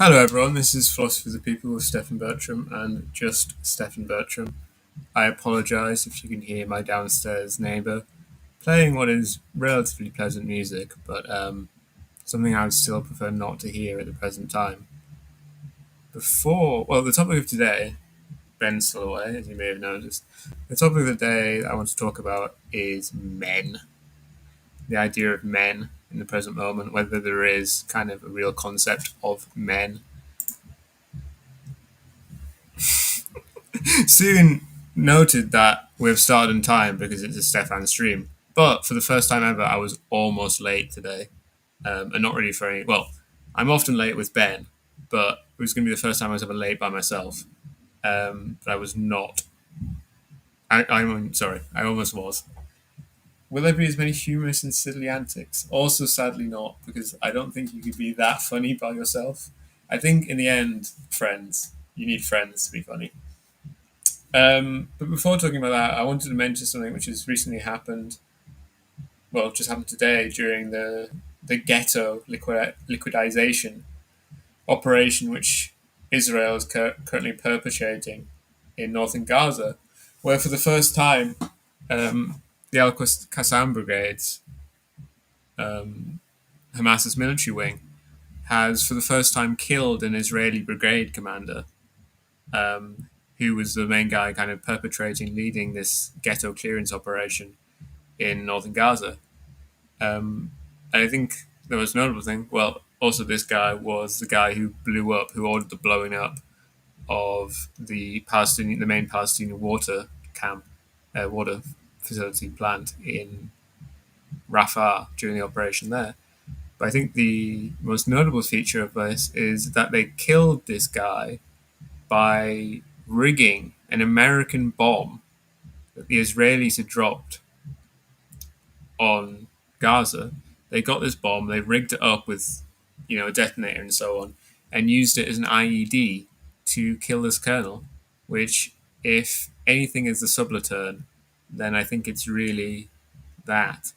Hello, everyone. This is Philosophy of the People with Stephen Bertram and just Stephen Bertram. I apologise if you can hear my downstairs neighbour playing what is relatively pleasant music, but something I would still prefer not to hear at the present time. The topic of today, Ben's still away, as you may have noticed. The topic of the day I want to talk about is men. The idea of men in the present moment, whether there is kind of a real concept of men. Soon noted that we've started in time because it's a Stefan stream. But for the first time ever, I was almost late today. And not really for any. Well, I'm often late with Ben, but it was going to be the first time I was ever late by myself. But I was not. I'm sorry, I almost was. Will there be as many humorous and silly antics? Also, sadly, not, because I don't think you could be that funny by yourself. I think in the end, friends. You need friends to be funny. But before talking about that, I wanted to mention something which has recently happened. Well, just happened today during the ghetto liquidization operation, which Israel is currently perpetrating in northern Gaza, where for the first time, the Al Qassam brigades, Hamas's military wing, has for the first time killed an Israeli brigade commander. Who was the main guy kind of leading this ghetto clearance operation in northern Gaza. And I think the most notable thing, well, also this guy was the guy who ordered the blowing up of the main Palestinian water camp, water facility plant in Rafah during the operation there. But I think the most notable feature of this is that they killed this guy by rigging an American bomb that the Israelis had dropped on Gaza. They got this bomb, they rigged it up with, a detonator and so on, and used it as an IED to kill this colonel, which, if anything is the subaltern, then I think it's really that,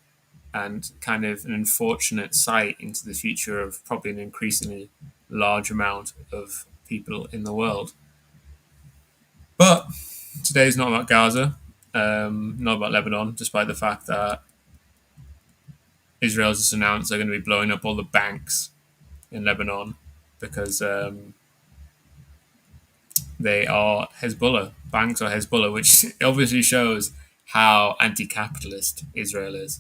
and kind of an unfortunate sight into the future of probably an increasingly large amount of people in the world. But today is not about Gaza, not about Lebanon, despite the fact that Israel's just announced they're going to be blowing up all the banks in Lebanon because they are Hezbollah. Banks are Hezbollah, which obviously shows how anti-capitalist Israel is.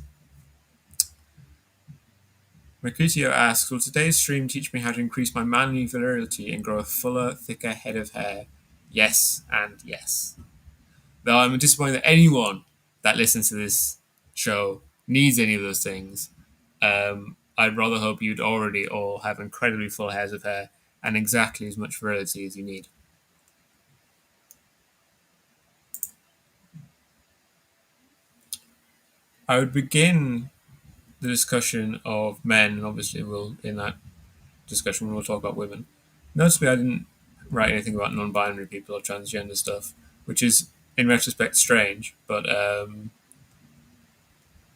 Mercutio asks, will today's stream teach me how to increase my manly virility and grow a fuller, thicker head of hair? Yes, and yes. Though I'm disappointed that anyone that listens to this show needs any of those things. I'd rather hope you'd already all have incredibly full heads of hair and exactly as much virility as you need. I would begin the discussion of men, and obviously in that discussion we'll talk about women. Notably, I didn't write anything about non-binary people or transgender stuff, which is, in retrospect, strange, but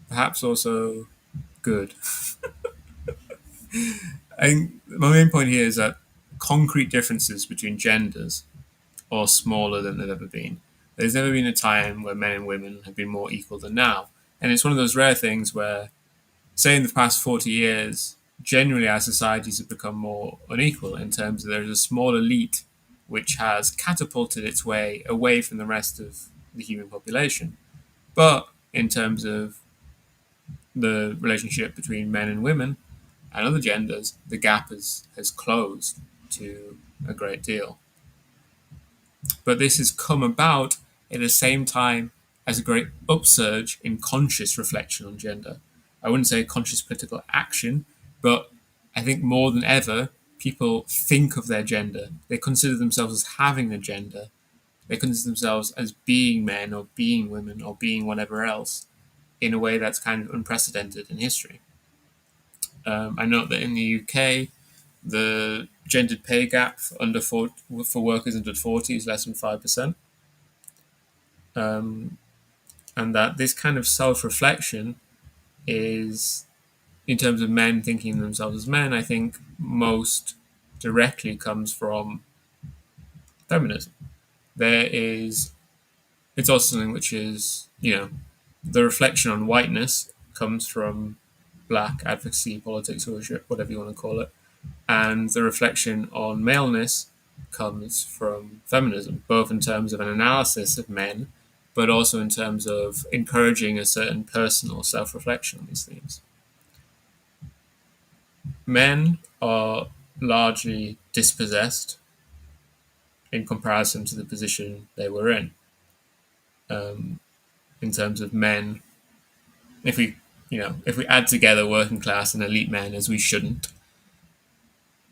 perhaps also good. I think my main point here is that concrete differences between genders are smaller than they've ever been. There's never been a time where men and women have been more equal than now. And it's one of those rare things where, say, in the past 40 years, generally our societies have become more unequal in terms of there's a small elite which has catapulted its way away from the rest of the human population. But in terms of the relationship between men and women and other genders, the gap has closed to a great deal. But this has come about at the same time as a great upsurge in conscious reflection on gender. I wouldn't say conscious political action, but I think more than ever, people think of their gender. They consider themselves as having a gender. They consider themselves as being men or being women or being whatever else in a way that's kind of unprecedented in history. I note that in the UK, the gendered pay gap for workers under 40 is less than 5%. And that this kind of self-reflection is, in terms of men thinking of themselves as men, I think most directly comes from feminism. There is, it's also something which is, the reflection on whiteness comes from black advocacy politics, or whatever you want to call it, and the reflection on maleness comes from feminism, both in terms of an analysis of men, but also in terms of encouraging a certain personal self-reflection on these themes. Men are largely dispossessed in comparison to the position they were in. In terms of men, if we, if we add together working class and elite men, as we shouldn't,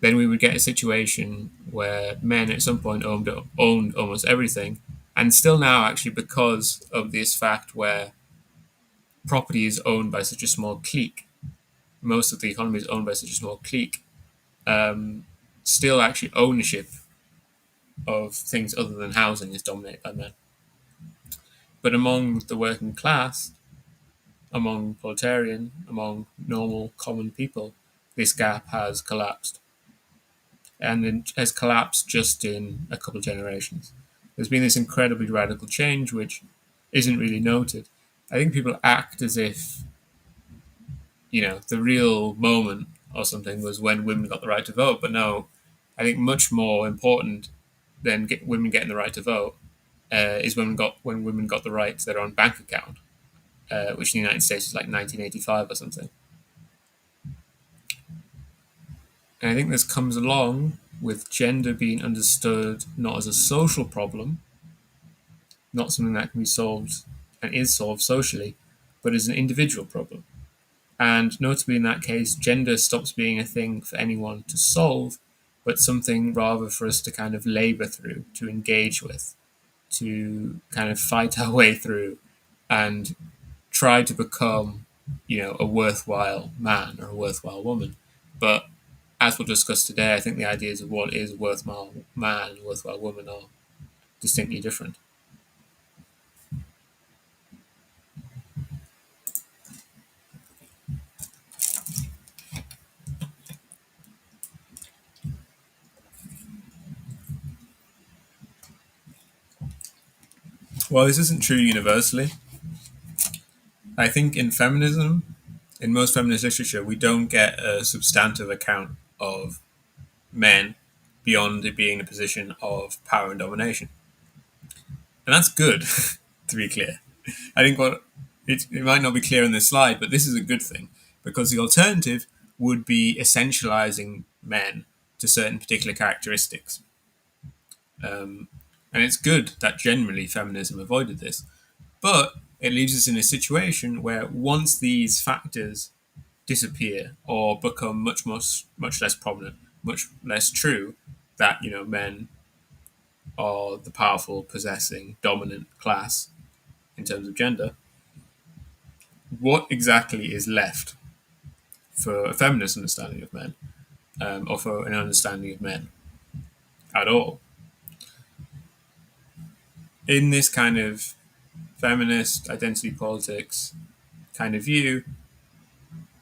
then we would get a situation where men at some point owned almost everything, and still now, actually, because of this fact where property is owned by such a small clique, most of the economy is owned by such a small clique, still actually ownership of things other than housing is dominated by men. But among the working class, among proletarian, among normal common people, this gap has collapsed. And it has collapsed just in a couple of generations. There's been this incredibly radical change which isn't really noted. I think people act as if, the real moment or something was when women got the right to vote. But no, I think much more important than women getting the right to vote is when women got the right to their own bank account, which in the United States is like 1985 or something. And I think this comes along with gender being understood not as a social problem, not something that can be solved and is solved socially, but as an individual problem. And notably in that case, gender stops being a thing for anyone to solve, but something rather for us to kind of labor through, to engage with, to kind of fight our way through and try to become, a worthwhile man or a worthwhile woman. But as we'll discuss today, I think the ideas of what is a worthwhile man and a worthwhile woman are distinctly different. Well, this isn't true universally. I think in feminism, in most feminist literature, we don't get a substantive account of men beyond it being a position of power and domination. And that's good, to be clear. I think it might not be clear on this slide, but this is a good thing, because the alternative would be essentializing men to certain particular characteristics. And it's good that generally feminism avoided this. But it leaves us in a situation where once these factors disappear or become much less prominent, much less true, that men are the powerful, possessing, dominant class in terms of gender, what exactly is left for a feminist understanding of men, or for an understanding of men at all? In this kind of feminist identity politics kind of view,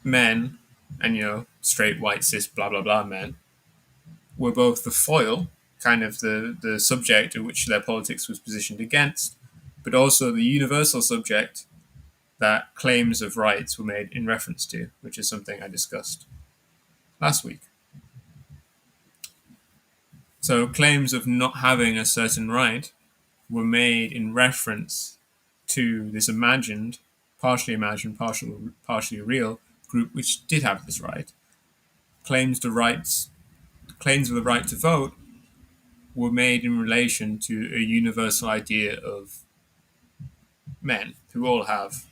men, and straight white cis blah blah blah men, were both the foil, kind of the subject of which their politics was positioned against, but also the universal subject that claims of rights were made in reference to, which is something I discussed last week. So claims of not having a certain right were made in reference to this partially imagined, partially real group which did have this right. Claims of the right to vote were made in relation to a universal idea of men who all have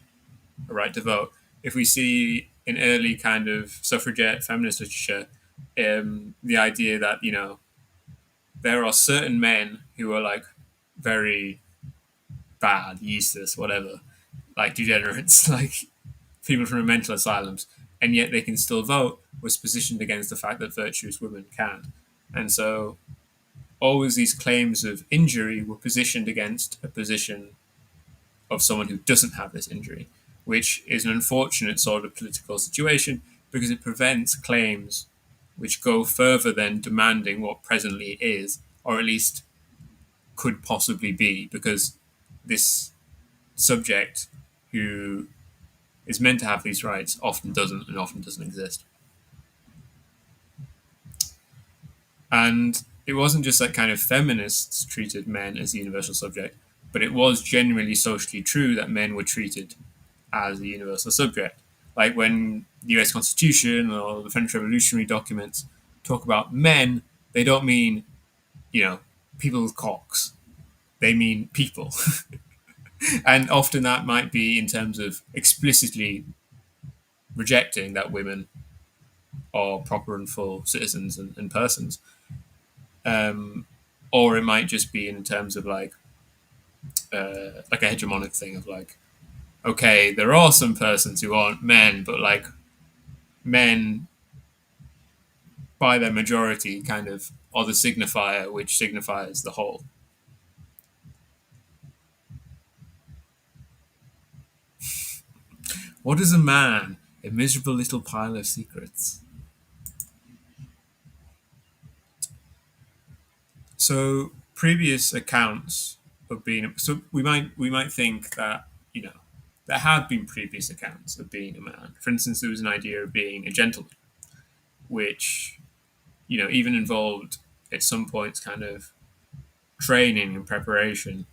a right to vote. If we see in early kind of suffragette feminist literature, the idea that there are certain men who are like very bad, useless, whatever, like degenerates, like people from mental asylums, and yet they can still vote, was positioned against the fact that virtuous women can't. And so always these claims of injury were positioned against a position of someone who doesn't have this injury, which is an unfortunate sort of political situation because it prevents claims which go further than demanding what presently is, or at least could possibly be, because this subject who is meant to have these rights often doesn't and often doesn't exist. And it wasn't just that kind of feminists treated men as the universal subject, but it was generally socially true that men were treated as the universal subject. Like when the US Constitution or the French Revolutionary documents talk about men, they don't mean, you know, people with cocks. They mean people. And often that might be in terms of explicitly rejecting that women are proper and full citizens and persons. Um, or it might just be in terms of like a hegemonic thing of like, okay, there are some persons who aren't men, but like men by their majority kind of are the signifier which signifies the whole. What is a man? A miserable little pile of secrets. So previous accounts of being so we might think that, you know, there have been previous accounts of being a man. For instance, there was an idea of being a gentleman, which, you know, even involved at some points kind of training and preparation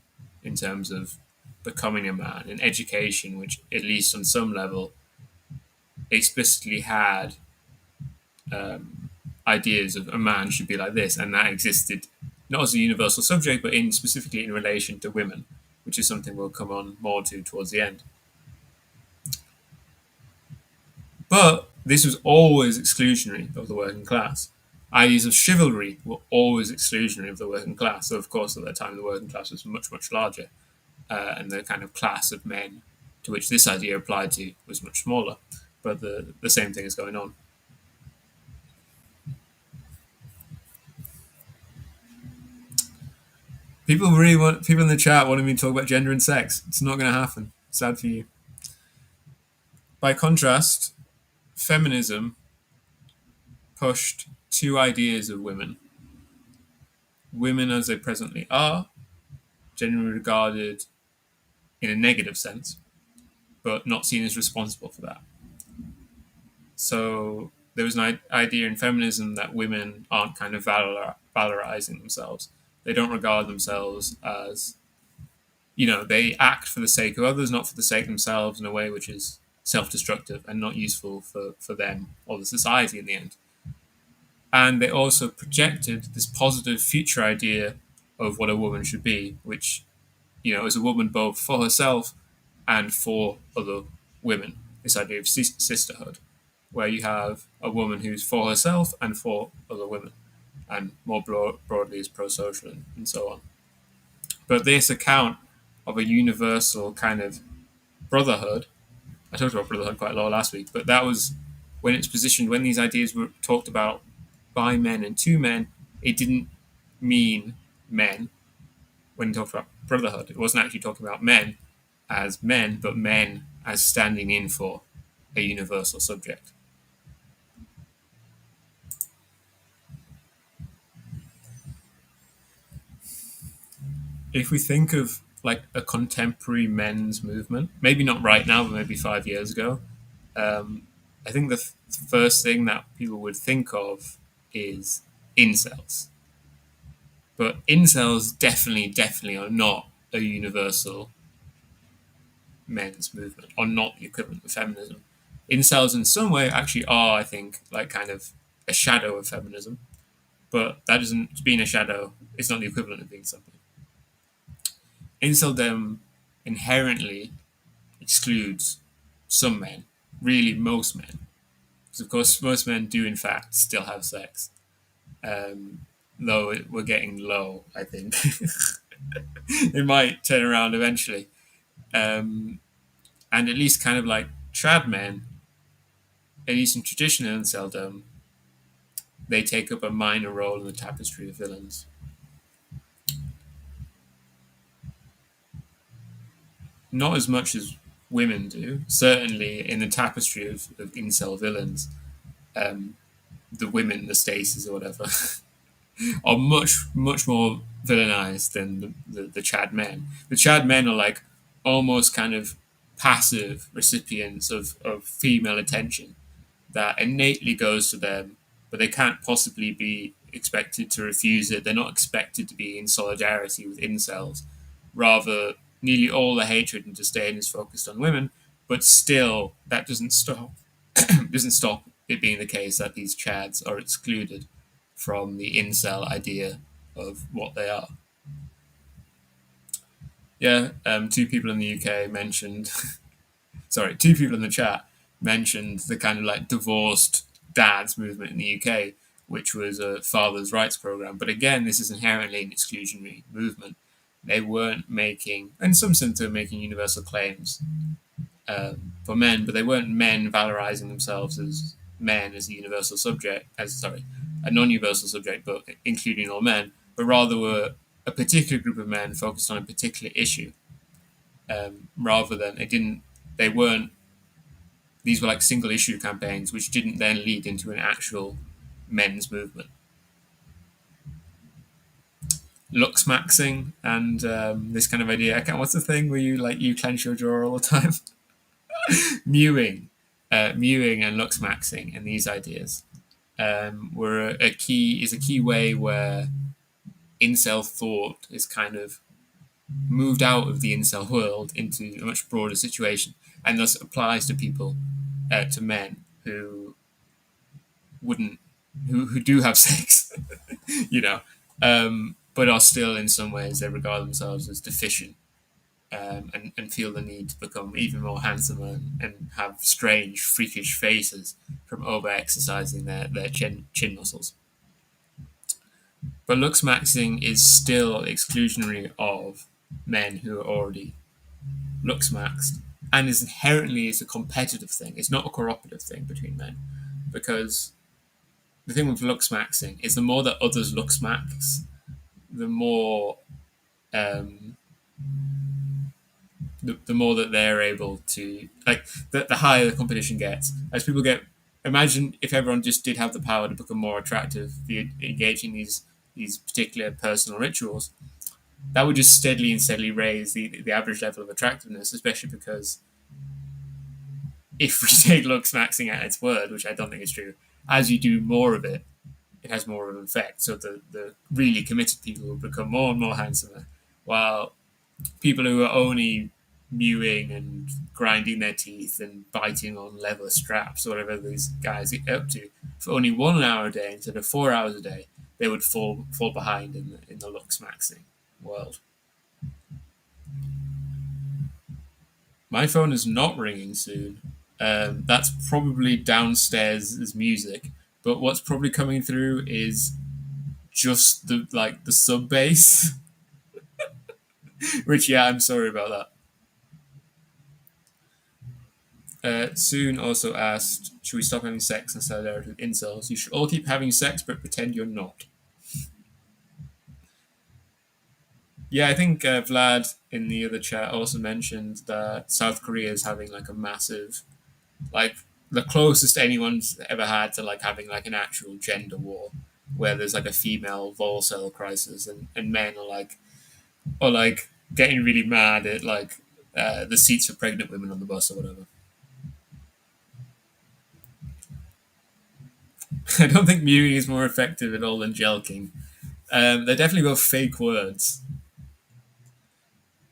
in terms of becoming a man and education, which at least on some level explicitly had ideas of a man should be like this, and that existed not as a universal subject, but in specifically in relation to women, which is something we'll come on more to towards the end. But this was always exclusionary of the working class. Ideas of chivalry were always exclusionary of the working class. So, of course, at that time, the working class was much, much larger, and the kind of class of men to which this idea applied to was much smaller. But the same thing is going on. People in the chat wanting me to talk about gender and sex. It's not going to happen. Sad for you. By contrast, feminism pushed two ideas of women. Women as they presently are, generally regarded in a negative sense, but not seen as responsible for that. So there was an idea in feminism that women aren't kind of valorizing themselves. They don't regard themselves as, you know, they act for the sake of others, not for the sake of themselves in a way which is self-destructive and not useful for them or the society in the end. And they also projected this positive future idea of what a woman should be, which, you know, is a woman both for herself and for other women. This idea of sisterhood, where you have a woman who's for herself and for other women, and more broadly is pro-social and so on. But this account of a universal kind of brotherhood, I talked about brotherhood quite a lot last week, but that was when it's positioned, when these ideas were talked about by men and to men, it didn't mean men. When it talked about brotherhood, it wasn't actually talking about men as men, but men as standing in for a universal subject. If we think of like a contemporary men's movement, maybe not right now, but maybe 5 years ago, I think the first thing that people would think of is incels. But incels definitely are not a universal men's movement, are not the equivalent of feminism. Incels in some way actually are, I think, like kind of a shadow of feminism, but that doesn't, being a shadow is not the equivalent of being something. Inceldom inherently excludes some men, really most men, because of course most men do in fact still have sex, though we're getting low, I think. It might turn around eventually. And at least kind of like trad men, at least in traditional inceldom, they take up a minor role in the tapestry of villains. Not as much as women do, certainly in the tapestry of incel villains. Um, the women, the Stacys or whatever, are much more villainized than the Chad men. The Chad men are like almost kind of passive recipients of female attention that innately goes to them, but they can't possibly be expected to refuse it. They're not expected to be in solidarity with incels. Rather, nearly all the hatred and disdain is focused on women, but still, that doesn't stop it being the case that these chads are excluded from the incel idea of what they are. Yeah, two people in the UK mentioned, sorry, two people in the chat mentioned the kind of like divorced dads movement in the UK, which was a father's rights program. But again, this is inherently an exclusionary movement. They weren't making, in some sense, they were making universal claims for men, but they weren't men valorizing themselves as men as a universal subject, as sorry, a non-universal subject, but including all men, but rather were a particular group of men focused on a particular issue, rather than they weren't. These were like single issue campaigns, which didn't then lead into an actual men's movement. Lux maxing and this kind of idea. What's the thing where you clench your jaw all the time? Mewing and lux maxing and these ideas were a key way where incel thought is kind of moved out of the incel world into a much broader situation, and thus applies to people, to men who wouldn't, who do have sex, you know, but are still in some ways they regard themselves as deficient, and feel the need to become even more handsome and have strange, freakish faces from over exercising their chin muscles. But looks maxing is still exclusionary of men who are already looks maxed, and is a competitive thing. It's not a cooperative thing between men, because the thing with looks maxing is the more that others looks max, the more um, the more that they're able to, like, the higher the competition gets. As people get, imagine if everyone just did have the power to become more attractive via engaging these particular personal rituals, that would just steadily raise the average level of attractiveness, especially because if we take looks maxing at its word, which I don't think is true, as you do more of it, it has more of an effect. So the really committed people will become more and more handsomer, while people who are only mewing and grinding their teeth and biting on leather straps or whatever these guys get up to for only 1 hour a day instead of 4 hours a day, they would fall behind in the looks maxing world. My phone is not ringing soon. That's probably downstairs as music, but what's probably coming through is just the sub bass. Which, yeah, I'm sorry about that. Soon also asked, should we stop having sex in solidarity with incels? You should all keep having sex, but pretend you're not. Yeah, I think Vlad in the other chat also mentioned that South Korea is having like a massive, like the closest anyone's ever had to like having like an actual gender war, where there's like a female volcel crisis, and men are like getting really mad at like the seats for pregnant women on the bus or whatever. I don't think mewing is more effective at all than jelking. They're definitely both fake words.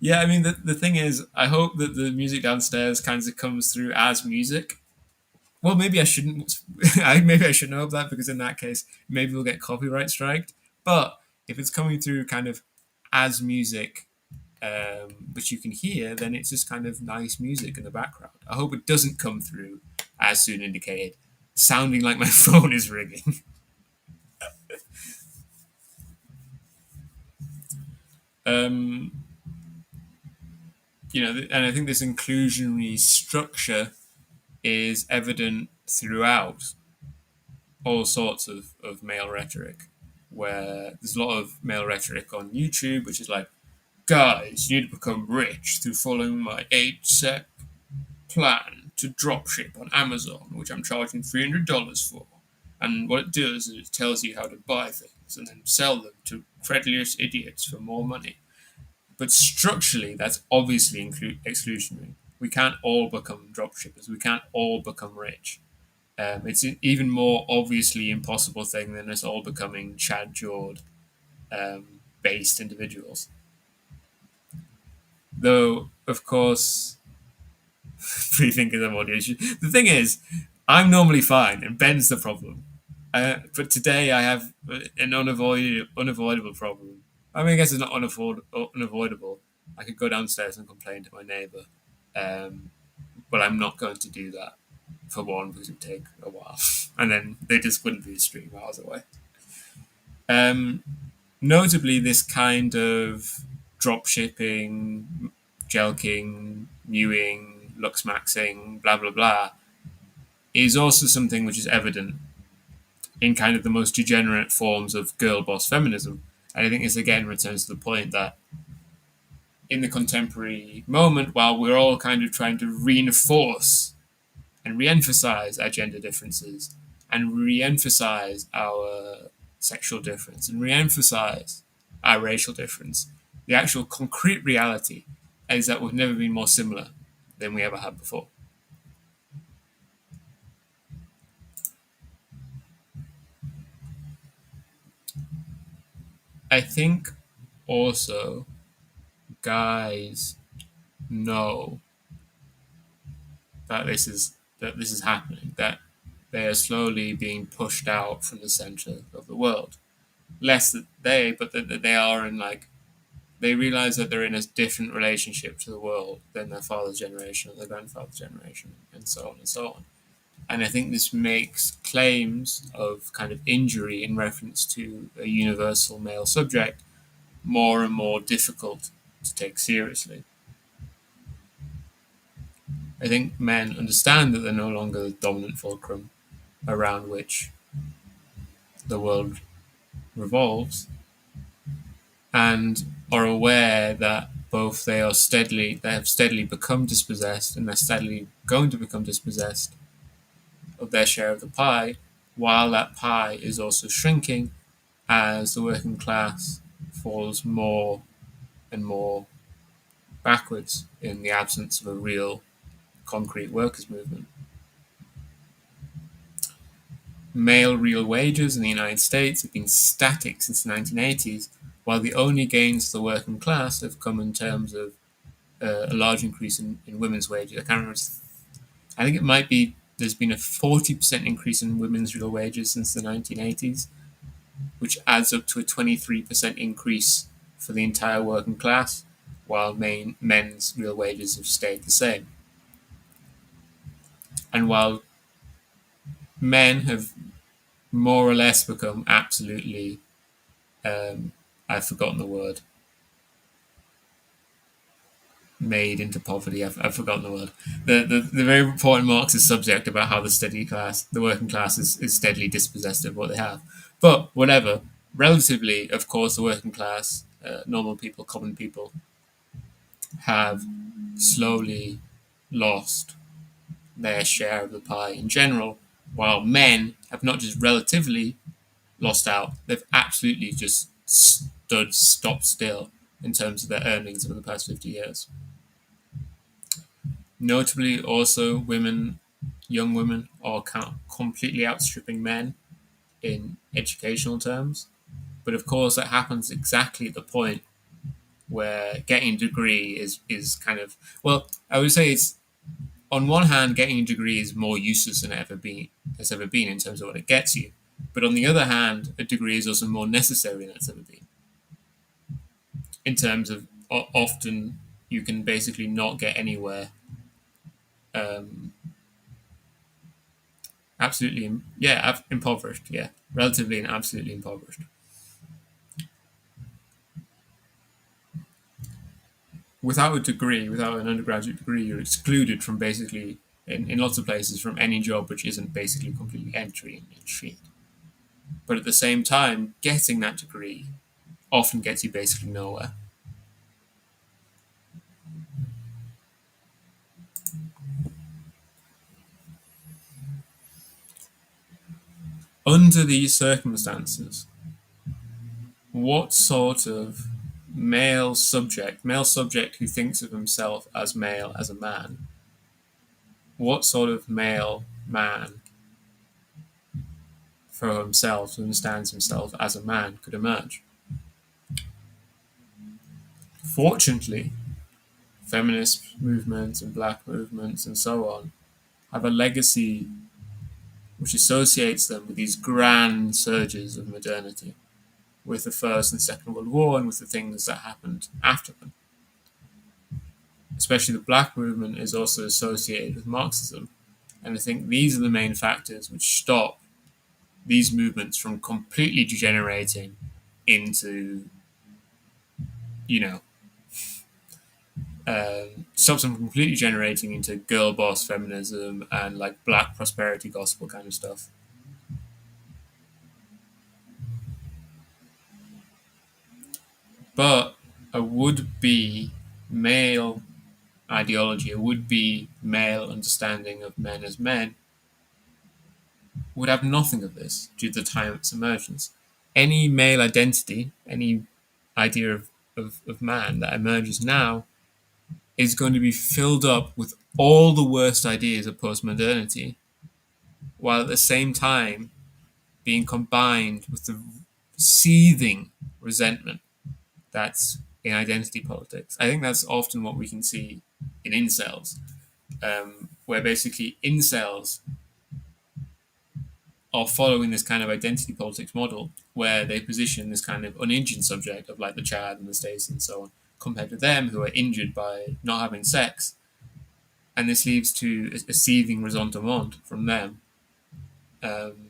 Yeah, I mean, the thing is, I hope that the music downstairs kind of comes through as music. Well, maybe I shouldn't. Maybe I shouldn't hope that, because in that case, maybe we'll get copyright striked. But if it's coming through kind of as music, which you can hear, then it's just kind of nice music in the background. I hope it doesn't come through, as soon indicated, sounding like my phone is ringing. um, and I think this inclusionary structure is evident throughout all sorts of male rhetoric, where there's a lot of male rhetoric on YouTube, which is like, guys, you need to become rich through following my 8-step plan to dropship on Amazon, which I'm charging $300 for. And what it does is it tells you how to buy things and then sell them to credulous idiots for more money. But structurally, that's obviously exclusionary. We can't all become dropshippers. We can't all become rich. It's an even more obviously impossible thing than us all becoming Chad Jord based individuals. Though, of course, free thinkers have audio issues. The thing is, I'm normally fine, and Ben's the problem. But today I have an unavoidable problem. I mean, I guess it's not unavoidable. I could go downstairs and complain to my neighbour, um, but I'm not going to do that for one because it would take a while, and then they just wouldn't be 3 miles away. Um, Notably, this kind of drop shipping, jelking, mewing, lux maxing, blah blah blah, is also something which is evident in kind of the most degenerate forms of girl boss feminism. And I think this again returns to the point that in the contemporary moment, while we're all kind of trying to reinforce and re-emphasize our gender differences and re-emphasize our sexual difference and re-emphasize our racial difference, the actual concrete reality is that we've never been more similar than we ever have before. I think also guys know that this is happening, that they are slowly being pushed out from the center of the world. Less that they, but that they are in like they realize that they're in a different relationship to the world than their father's generation or their grandfather's generation, and so on and so on. And I think this makes claims of kind of injury in reference to a universal male subject more and more difficult to take seriously. I think men understand that they're no longer the dominant fulcrum around which the world revolves, and are aware that both they have steadily become dispossessed and they're steadily going to become dispossessed of their share of the pie, while that pie is also shrinking as the working class falls more and more backwards in the absence of a real concrete workers' movement. Male real wages in the United States have been static since the 1980s, while the only gains for the working class have come in terms of a large increase in women's wages. I can't remember. I think it might be there's been a 40% increase in women's real wages since the 1980s, which adds up to a 23% increase for the entire working class, while men's real wages have stayed the same. And while men have more or less become absolutely, I've forgotten the word, made into poverty. I've forgotten the word. The very important Marxist subject about how the working class is steadily dispossessed of what they have. But whatever, relatively, of course, the working class, normal people, common people, have slowly lost their share of the pie in general, while men have not just relatively lost out, they've absolutely just stopped still in terms of their earnings over the past 50 years. Notably, also, young women, are completely outstripping men in educational terms. But of course, that happens exactly at the point where getting a degree is kind of, well, I would say it's, on one hand, getting a degree is more useless than has ever been in terms of what it gets you. But on the other hand, a degree is also more necessary than it's ever been in terms of often you can basically not get anywhere. Um, Absolutely, yeah, impoverished, yeah, relatively and absolutely impoverished. Without a degree, without an undergraduate degree, you're excluded from basically, in lots of places, from any job which isn't basically completely entry and shit. But at the same time, getting that degree often gets you basically nowhere. Under these circumstances, what sort of male subject who thinks of himself as male, as a man, what sort of male man for himself who understands himself as a man could emerge? Fortunately, feminist movements and black movements and so on have a legacy which associates them with these grand surges of modernity, with the First and Second World War and with the things that happened after them. Especially the black movement is also associated with Marxism. And I think these are the main factors which stop these movements from completely degenerating into, you know, stops them completely generating into girl boss feminism and like black prosperity gospel kind of stuff. But a would be male ideology, a would be male understanding of men as men, would have nothing of this due to the time of its emergence. Any male identity, any idea of man that emerges now is going to be filled up with all the worst ideas of postmodernity, while at the same time being combined with the seething resentment that's in identity politics. I think that's often what we can see in incels, where basically incels are following this kind of identity politics model where they position this kind of uninjured subject of like the Chad and the Stacey and so on compared to them who are injured by not having sex. And this leads to a seething resentment from them. Um,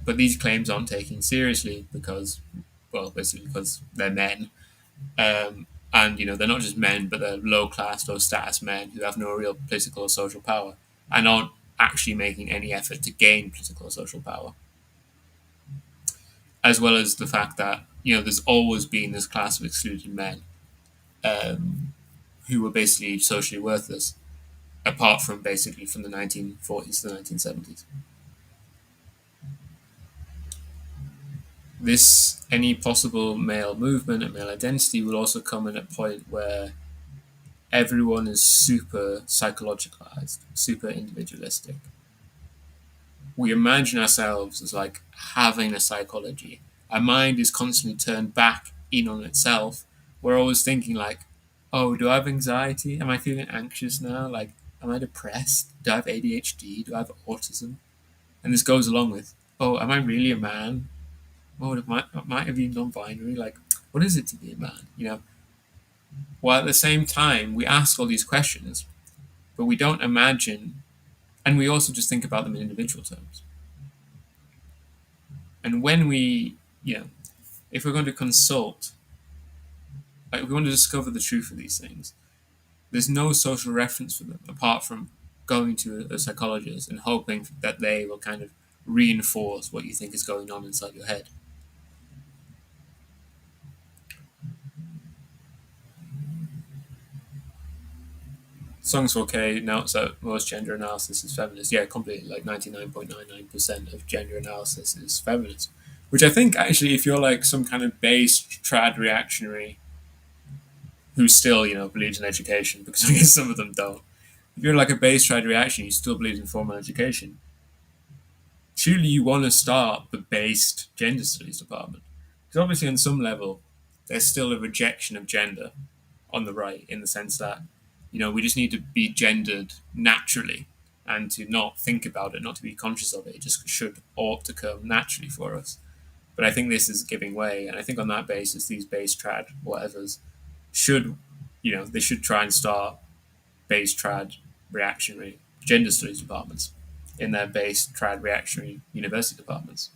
but these claims aren't taken seriously because, well, basically because they're men. And, you know, they're not just men, but they're low class, low status men who have no real political or social power and aren't actually making any effort to gain political or social power. As well as the fact that, you know, there's always been this class of excluded men um, who were basically socially worthless, apart from basically from the 1940s to the 1970s. This any possible male movement and male identity will also come in a point where everyone is super psychologicalized, super individualistic. We imagine ourselves as like having a psychology. Our mind is constantly turned back in on itself. We're always thinking like, oh, do I have anxiety? Am I feeling anxious now? Like, am I depressed? Do I have ADHD? Do I have autism? And this goes along with, oh, am I really a man? Oh, might have been non-binary. Like, what is it to be a man? You know. While at the same time, we ask all these questions, but we don't imagine, and we also just think about them in individual terms. And when we, you know, if we're going to consult, like if we want to discover the truth of these things, there's no social reference for them apart from going to a psychologist and hoping that they will kind of reinforce what you think is going on inside your head. Songs 4K notes that most gender analysis is feminist. Yeah, completely. Like 99.99% of gender analysis is feminist. Which I think actually, if you're like some kind of base trad reactionary who still, you know, believes in education, because I guess some of them don't. If you're like a base trad reaction, you still believe in formal education. Surely you want to start the based gender studies department. Because obviously, on some level, there's still a rejection of gender on the right in the sense that, you know, we just need to be gendered naturally and to not think about it, not to be conscious of it. It just ought to come naturally for us. But I think this is giving way. And I think on that basis, these base trad whatevers should, you know, they should try and start base trad reactionary gender studies departments in their base trad reactionary university departments.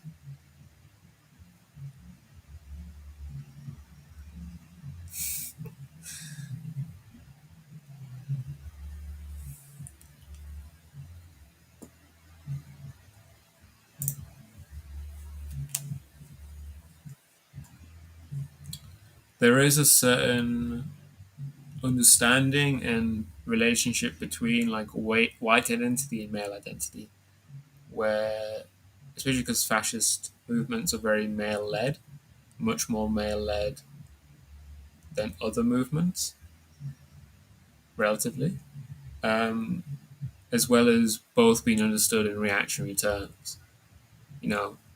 There is a certain understanding and relationship between like white identity and male identity, where especially because fascist movements are very male led, much more male led than other movements, relatively, um, as well as both being understood in reactionary terms.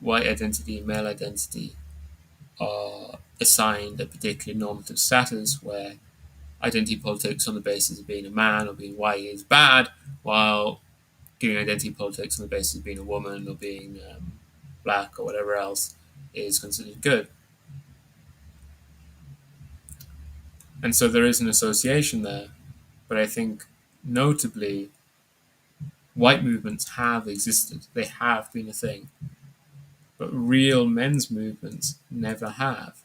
White identity and male identity are assigned a particular normative status where identity politics on the basis of being a man or being white is bad, while giving identity politics on the basis of being a woman or being black or whatever else is considered good. And so there is an association there. But I think notably, white movements have existed, they have been a thing, but real men's movements never have.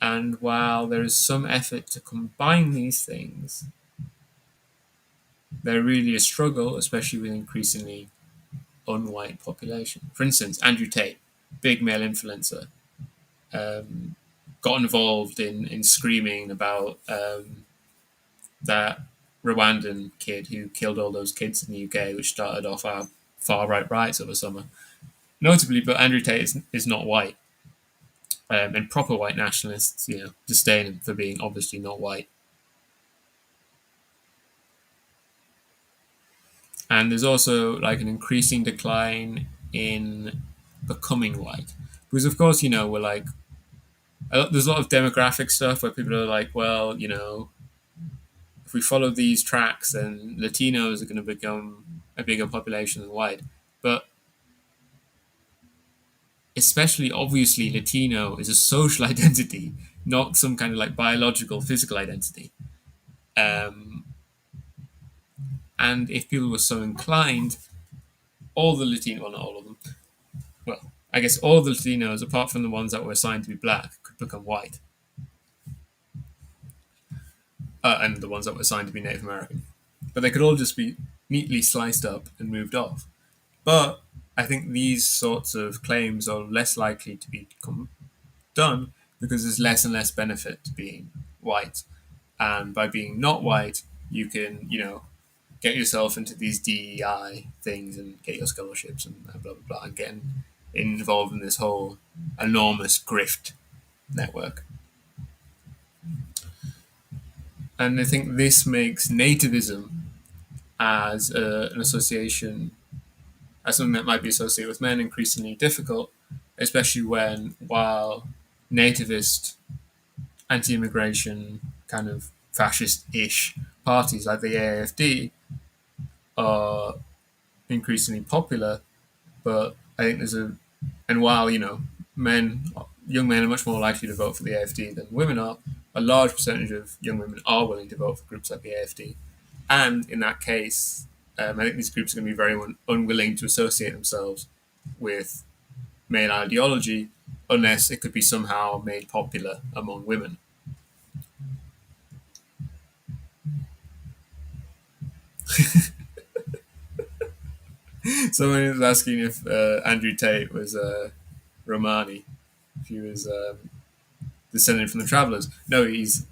And while there is some effort to combine these things, they're really a struggle, especially with increasingly unwhite population. For instance, Andrew Tate, big male influencer, um, got involved in screaming about that Rwandan kid who killed all those kids in the UK, which started off our far right riots over summer. Notably, but Andrew Tate is not white, and proper white nationalists, disdain him for being obviously not white. And there's also like an increasing decline in becoming white, because of course we're like there's a lot of demographic stuff where people are like, well, if we follow these tracks, then Latinos are going to become a bigger population than white. But especially obviously, Latino is a social identity, not some kind of like biological, physical identity. Um, and if people were so inclined, all the Latino, well, not all of them, well, I guess all the Latinos, apart from the ones that were assigned to be black, could become white. And the ones that were assigned to be Native American. But they could all just be neatly sliced up and moved off. But I think these sorts of claims are less likely to become done because there's less and less benefit to being white. And by being not white, you can, get yourself into these DEI things and get your scholarships and blah, blah, blah, and getting involved in this whole enormous grift network. And I think this makes nativism as an association, as something that might be associated with men, increasingly difficult, especially while nativist, anti-immigration, kind of fascist-ish parties like the AFD are increasingly popular, but I think and while, young men are much more likely to vote for the AFD than women are, a large percentage of young women are willing to vote for groups like the AFD. And in that case, I think these groups are going to be very unwilling to associate themselves with male ideology unless it could be somehow made popular among women. Someone was asking if Andrew Tate was Romani, if he was descended from the Travellers. No, he's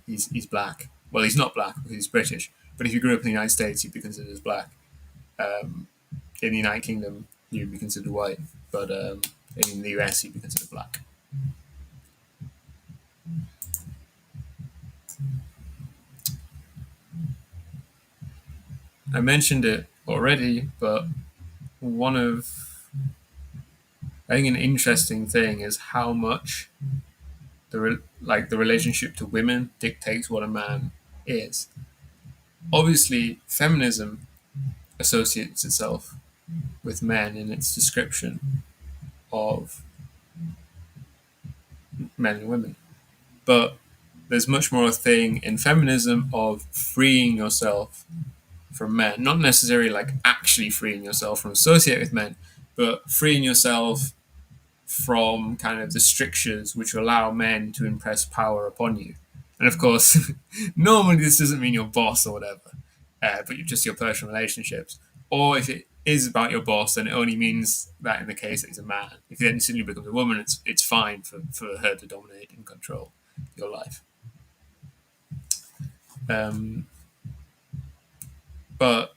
black. Well, he's not black because he's British. But if you grew up in the United States, you'd be considered as black. Um, in the United Kingdom, you'd be considered white. But in the US, you'd be considered black. I mentioned it already, but one of I think an interesting thing is how much the relationship to women dictates what a man is. Obviously, feminism associates itself with men in its description of men and women, but there's much more a thing in feminism of freeing yourself from men, not necessarily like actually freeing yourself from associating with men, but freeing yourself from kind of the strictures which allow men to impress power upon you. And of course, normally this doesn't mean your boss or whatever, but just your personal relationships. Or if it is about your boss, then it only means that in the case that he's a man. If he then suddenly becomes a woman, it's fine for her to dominate and control your life. Um, but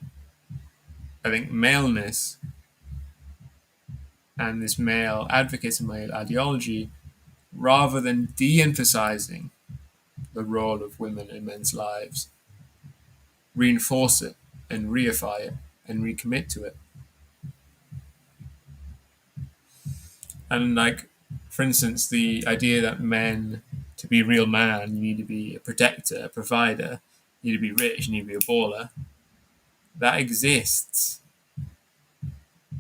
I think maleness and this male advocates and male ideology, rather than de-emphasizing the role of women in men's lives, reinforce it and reify it and recommit to it. And like, for instance, the idea that men, to be a real man, you need to be a protector, a provider, you need to be rich, you need to be a baller, that exists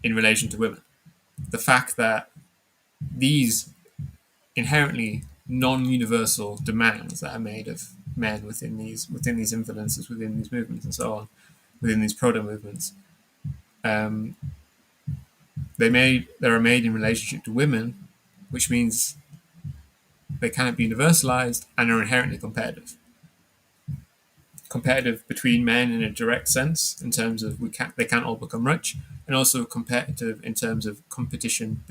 in relation to women. The fact that these inherently non-universal demands that are made of men within these influences, within these movements, and so on, within these proto movements, um, they are made in relationship to women, which means they cannot be universalized and are inherently competitive. Competitive between men in a direct sense, in terms of they can't all become rich, and also competitive in terms of competition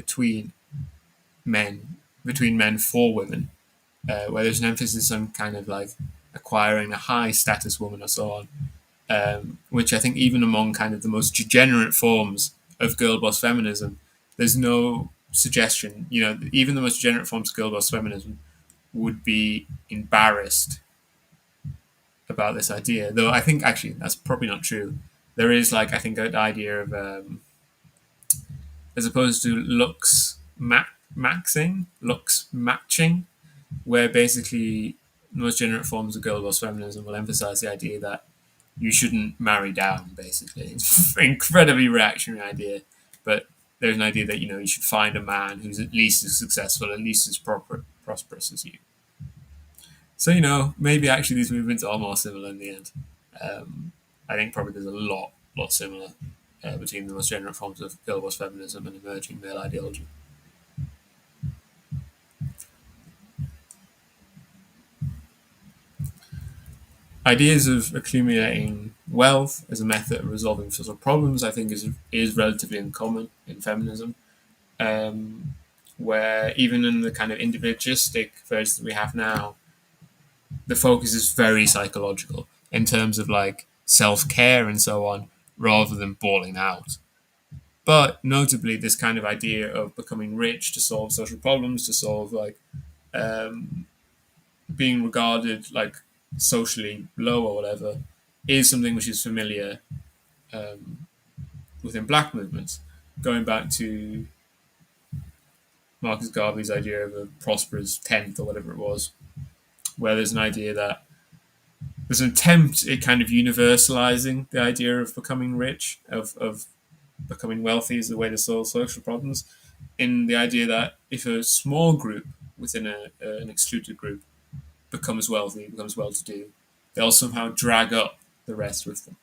men, between men for women, where there's an emphasis on kind of like acquiring a high status woman or so on, which I think even among kind of the most degenerate forms of girl boss feminism, there's no suggestion, even the most degenerate forms of girl boss feminism would be embarrassed about this idea. Though I think actually that's probably not true. There is like, I think, an idea of, as opposed to looks matching, where basically most degenerate forms of girl boss feminism will emphasize the idea that you shouldn't marry down, basically. It's an incredibly reactionary idea, but there's an idea that, you should find a man who's at least as successful, at least as prosperous as you. So, maybe actually these movements are more similar in the end. I think probably there's a lot similar between the most general forms of girl boss feminism and emerging male ideology. Ideas of accumulating wealth as a method of resolving social problems, I think, is relatively uncommon in feminism, where even in the kind of individualistic versions that we have now, the focus is very psychological in terms of like self-care and so on, rather than balling out. But notably, this kind of idea of becoming rich to solve social problems, to solve like um, being regarded like socially low or whatever, is something which is familiar um, within black movements. Going back to Marcus Garvey's idea of a prosperous tenth or whatever it was, where there's an idea that there's an attempt at kind of universalizing the idea of becoming rich, of becoming wealthy as a way to solve social problems, in the idea that if a small group within an excluded group becomes wealthy, becomes well-to-do, they'll somehow drag up the rest with them.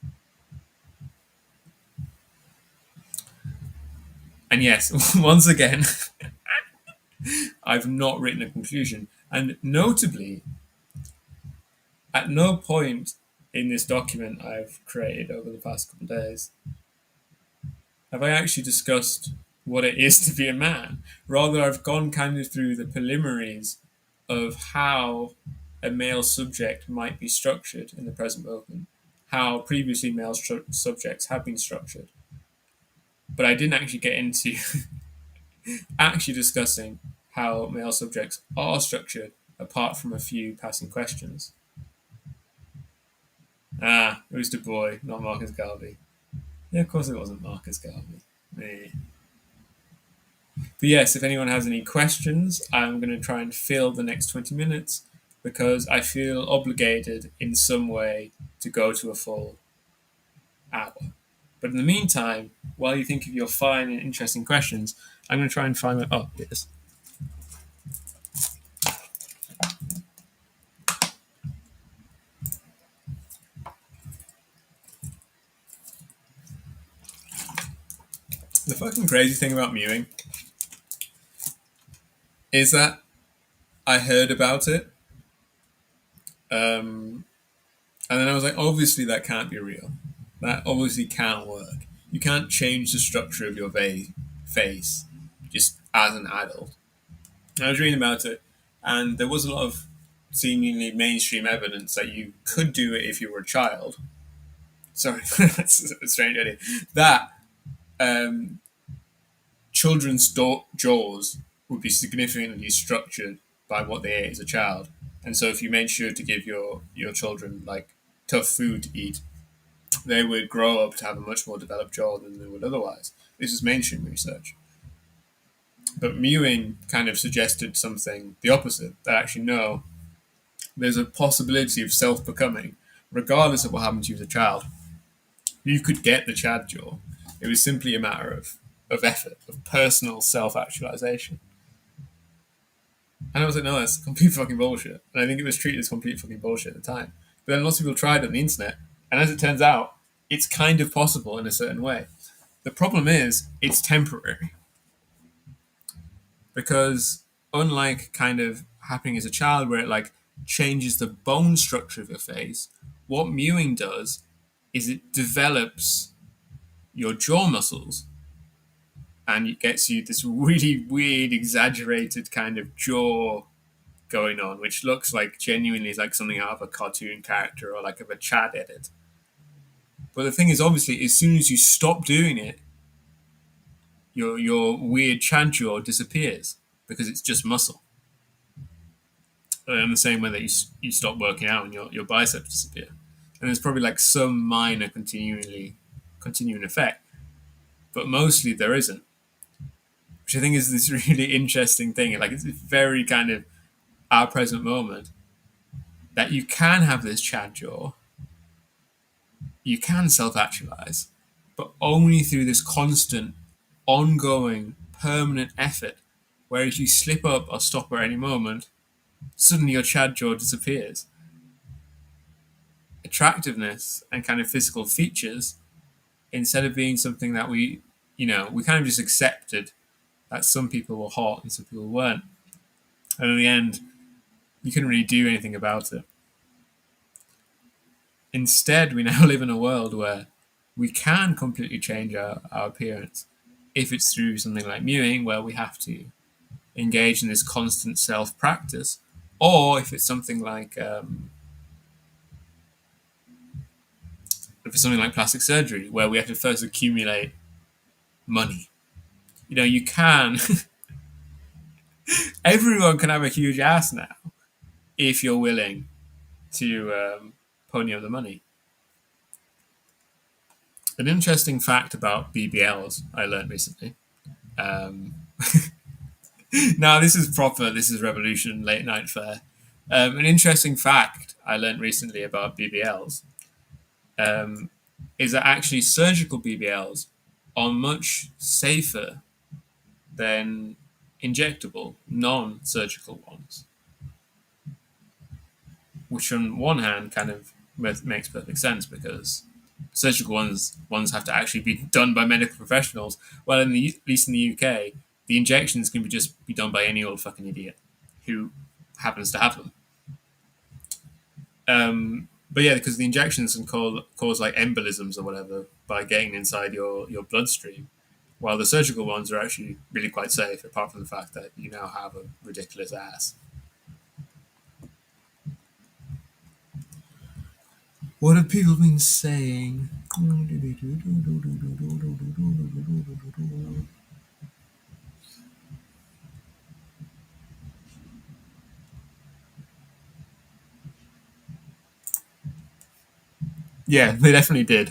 And yes, once again, I've not written a conclusion. And notably, at no point in this document I've created over the past couple of days have I actually discussed what it is to be a man. Rather, I've gone kind of through the preliminaries of how a male subject might be structured in the present moment, how previously male subjects have been structured. But I didn't actually get into actually discussing how male subjects are structured, apart from a few passing questions. It was Du Bois, not Marcus Garvey. Yeah, of course it wasn't Marcus Garvey. But yes, if anyone has any questions, I'm going to try and fill the next 20 minutes because I feel obligated in some way to go to a full hour. But in the meantime, while you think of your fine and interesting questions, I'm going to try and find my. Oh, yes. The fucking crazy thing about mewing is that I heard about it, and then I was like, obviously that can't be real. That obviously can't work. You can't change the structure of your face just as an adult. And I was reading about it, and there was a lot of seemingly mainstream evidence that you could do it if you were a child. Sorry, that's a strange idea. That children's jaws would be significantly structured by what they ate as a child. And so if you made sure to give your children like tough food to eat, they would grow up to have a much more developed jaw than they would otherwise. This is mainstream research. But mewing kind of suggested something the opposite, that actually no, there's a possibility of self-becoming, regardless of what happened to you as a child. You could get the Chad jaw. It was simply a matter of effort, of personal self-actualization. And I was like, no, that's complete fucking bullshit. And I think it was treated as complete fucking bullshit at the time. But then lots of people tried it on the internet. And as it turns out, it's kind of possible in a certain way. The problem is, it's temporary. Because unlike kind of happening as a child where it like changes the bone structure of your face, what mewing does is it develops your jaw muscles and it gets you this really weird, exaggerated kind of jaw going on, which looks like genuinely like something out of a cartoon character or like of a Chad edit. But the thing is, obviously, as soon as you stop doing it, your weird Chad jaw disappears because it's just muscle. In the same way that you stop working out and your biceps disappear. And there's probably like some minor continuing effect, but mostly there isn't. Which I think is this really interesting thing. Like it's very kind of our present moment that you can have this Chad jaw, you can self-actualize, but only through this constant, ongoing, permanent effort. Where if you slip up or stop at any moment, suddenly your Chad jaw disappears. Attractiveness and kind of physical features, instead of being something that we kind of just accepted that some people were hot and some people weren't. And in the end, you couldn't really do anything about it. Instead, we now live in a world where we can completely change our appearance if it's through something like mewing, where we have to engage in this constant self practice, or if it's something like plastic surgery, where we have to first accumulate money. You can. Everyone can have a huge ass now if you're willing to pony up the money. An interesting fact about BBLs I learned recently. Um, now this is proper. This is revolution late night fare. An interesting fact I learned recently about BBLs is that actually surgical BBLs are much safer than injectable, non-surgical ones. Which on one hand kind of makes perfect sense because surgical ones have to actually be done by medical professionals. Well, at least in the UK, the injections can just be done by any old fucking idiot who happens to have them. But yeah, because the injections can cause like embolisms or whatever by getting inside your bloodstream, while the surgical ones are actually really quite safe, apart from the fact that you now have a ridiculous ass. What have people been saying? Yeah, they definitely did.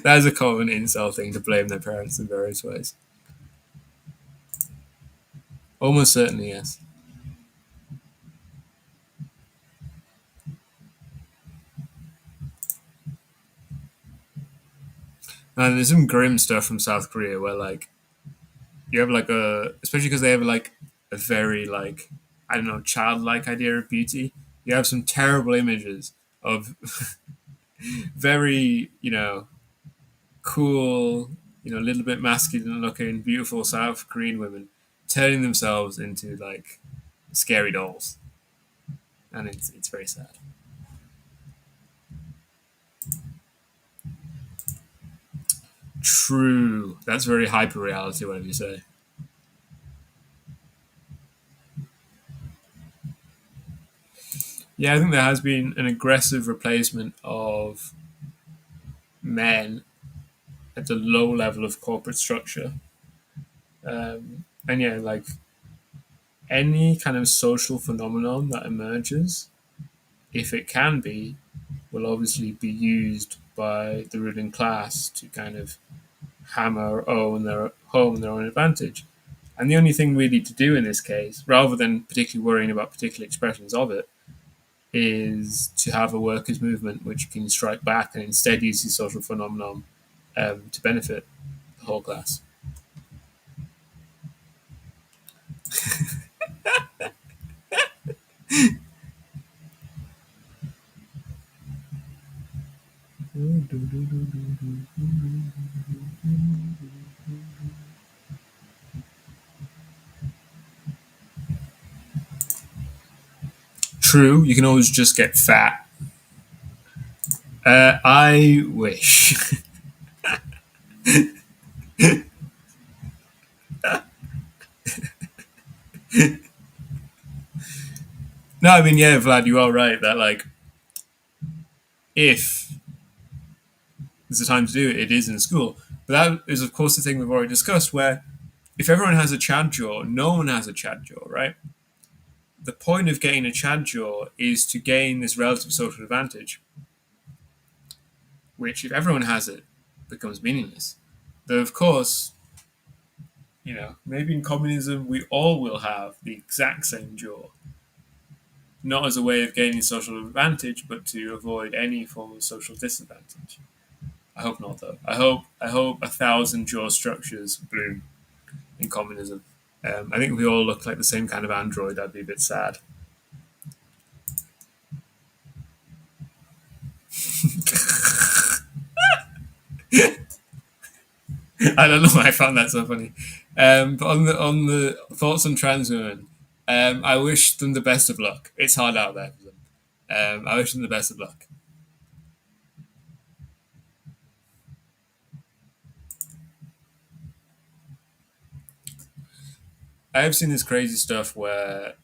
That is a common incel thing to blame their parents in various ways. Almost certainly, yes. And there's some grim stuff from South Korea where, like, you have like especially because they have like a very like I don't know childlike idea of beauty. You have some terrible images of very cool, a little bit masculine looking, beautiful South Korean women turning themselves into like scary dolls, and it's very sad. True, that's very hyper reality. Whatever you say. Yeah, I think there has been an aggressive replacement of men at the low level of corporate structure And yeah, like any kind of social phenomenon that emerges, if it can be, will obviously be used by the ruling class to kind of hammer home their own advantage. And the only thing really to do in this case, rather than particularly worrying about particular expressions of it, is to have a workers' movement which can strike back and instead use the social phenomenon to benefit the whole class. True, you can always just get fat. I wish. No, I mean, yeah, Vlad, you are right that, like, if there's a time to do it, it is in school. But that is, of course, the thing we've already discussed, where if everyone has a Chad jaw, no one has a Chad jaw, right? The point of getting a Chad jaw is to gain this relative social advantage, which, if everyone has it, becomes meaningless. Though, of course, maybe in communism we all will have the exact same jaw, not as a way of gaining social advantage, but to avoid any form of social disadvantage. I hope not, though. I hope 1,000 jaw structures bloom in communism. I think if we all look like the same kind of android, I'd be a bit sad. I don't know why I found that so funny. But on the thoughts on trans women, I wish them the best of luck. It's hard out there for them. I wish them the best of luck. I have seen this crazy stuff where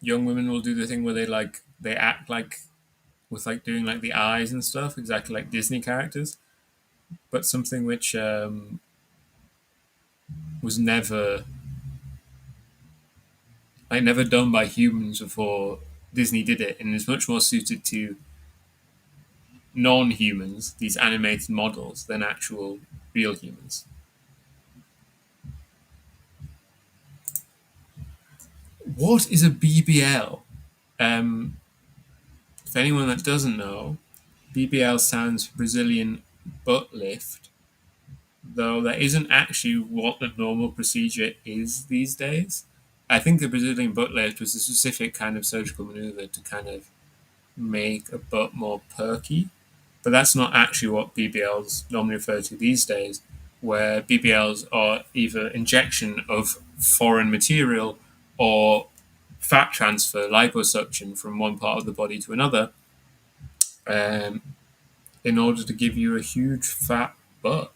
young women will do the thing where they act like with like doing like the eyes and stuff, exactly like Disney characters, but something which was never done by humans before Disney did it, and is much more suited to non-humans, these animated models, than actual real humans. What is a BBL? Um, if anyone that doesn't know, BBL stands for Brazilian butt lift, though that isn't actually what the normal procedure is these days. I think the Brazilian butt lift was a specific kind of surgical maneuver to kind of make a butt more perky, but that's not actually what BBLs normally refer to these days, where BBLs are either injection of foreign material or fat transfer, liposuction from one part of the body to another, um, in order to give you a huge fat butt.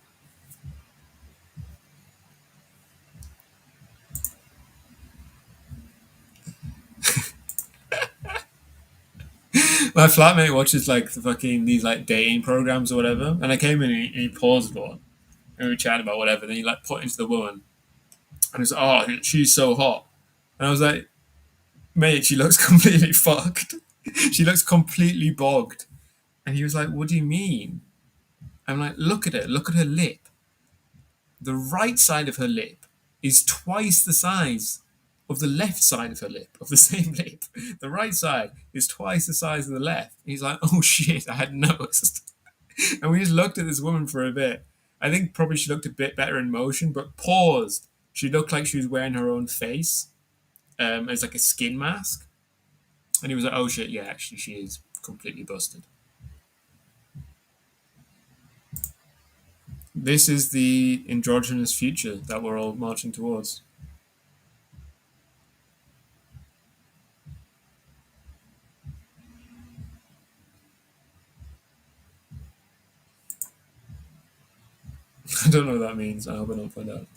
My flatmate watches like the fucking these like dating programs or whatever, and I came in and he paused one, and we were chatting about whatever. Then he like put into the woman, and he's like, "Oh, she's so hot," and I was like, "Mate, she looks completely fucked. She looks completely bogged." And he was like, "What do you mean?" I'm like, "Look at her. Look at her lip. The right side of her lip is twice the size of the left side of her lip, of the same lip. The right side is twice the size of the left." He's like, "Oh shit, I hadn't noticed." And we just looked at this woman for a bit. I think probably she looked a bit better in motion, but paused. She looked like she was wearing her own face as like a skin mask. And he was like, "Oh shit, yeah, actually, she is completely busted." This is the androgynous future that we're all marching towards. I don't know what that means. I hope I don't find out.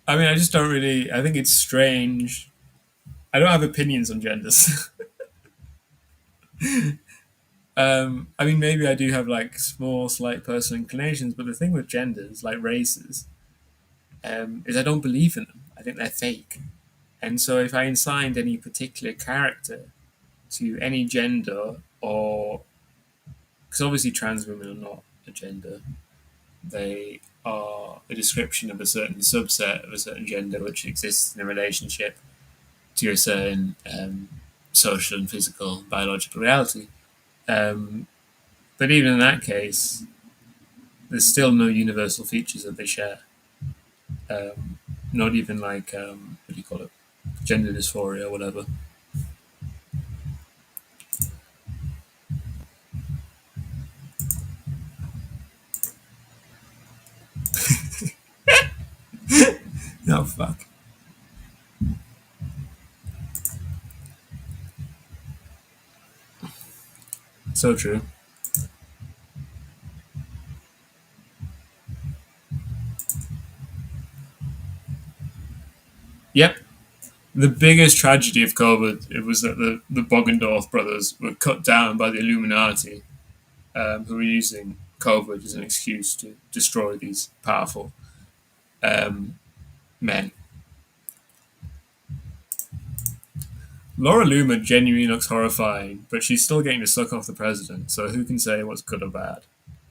I mean, I just don't really. I think it's strange. I don't have opinions on genders. I mean, maybe I do have like small, slight personal inclinations, but the thing with genders, like races, is I don't believe in them. I think they're fake. And so if I assigned any particular character to any gender, or because obviously trans women are not a gender, they are a description of a certain subset of a certain gender which exists in a relationship to a certain social and physical biological reality. Um, but even in that case, there's still no universal features that they share. Um, Not even like what do you call it, gender dysphoria or whatever. No fuck. So true. Yep. The biggest tragedy of COVID it was that the Boggendorf brothers were cut down by the Illuminati, who were using COVID as an excuse to destroy these powerful um, men. Laura Loomer genuinely looks horrifying, but she's still getting to suck off the president, so who can say what's good or bad?